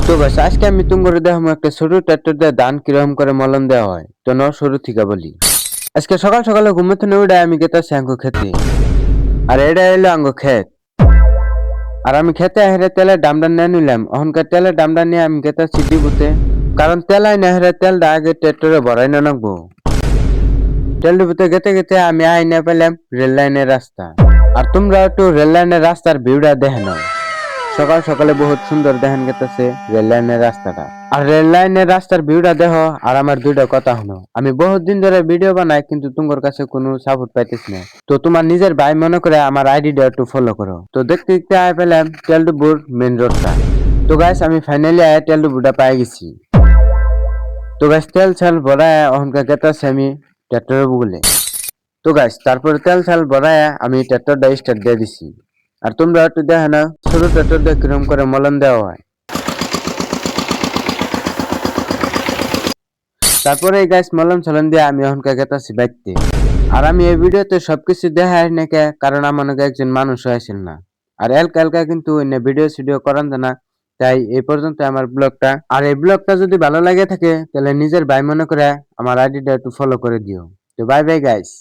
তো গাইস আজকে আমি তোমাকে দেখাবো একটা ছোট ট্রাক্টর দিয়ে ধান কিরকম করে মলন দেওয়া হয়। তো ন শুরু থেকে বলি। আজকে সকাল সকালে ঘুম থেকে উঠে আমি গেতাছি আঙ্গু খেতে। আর এটা এলো আঙ্গু ক্ষেত। আর আমি খেতে হেরে তেলের দামটা নিয়ে নিলাম। অহনকার তেলের দামটা নিয়ে আমি গেতাছি ডিপুতে। কারণ তেলাই না হেরে তেলটা আগে ট্রাক্টরে ভরাই না নাকবো। তেল ডিপুতে গেতে গেতে আমি আইনা পেলাম রেল লাইনের রাস্তা। আর তোমরা একটু রেল লাইনের রাস্তার ভিউটা দেখে নাও। সকাল সকালে বহুত সুন্দর দেখেন গেতেছে রেল লাইনের রাস্তাটা। আর রেল লাইনের রাস্তার ভিউটা দেখো আর আমার দুইটা কথা হলো। আমি বহুত দিন ধরে ভিডিও বানাই কিন্তু তোমার কাছে কোনো সাপোর্ট পাইতেছি না। তো তোমার নিজের ভাই মনে করে আমার আইডিটা একটু ফলো করো। তো দেখতে দেখতে আয় পেলাম তেলডুবুর মেন রোডটা। তো গাইস আমি ফাইনালি আয় তেলডুবুরটা পাই গেছি। তো গাইস তেল ছাল ভরায় অহংকার গেতাছে আমি ট্রাক্টরের বগলে। তো গাইস তারপর তেল ছাল ভরায় আমি ট্রাক্টরটা স্টার্ট দিয়ে দিছি। আর তোমরা একটু দেখে না ছোট ট্রাক্টর দিয়ে কিরকম করে মলন দেওয়া হয়। তারপরে এই গাছ মলম চলন দিয়ে আমি এখনকার গেতাছি বাইতে। আর আমি এই ভিডিওতে সবকিছু দেখাই নাকি কারণ আমার নাকি একজন মানুষ হয়েছিল না। আর এলকা এলকা কিন্তু ভিডিও সিডিও করান না। তাই এই পর্যন্ত আমার ব্লগটা। আর এই ব্লগটা যদি ভালো লাগে থাকে তাহলে নিজের ভাই মনে করে আমার আইডিটা একটু ফলো করে দিও। তো বাই বাই গাইস।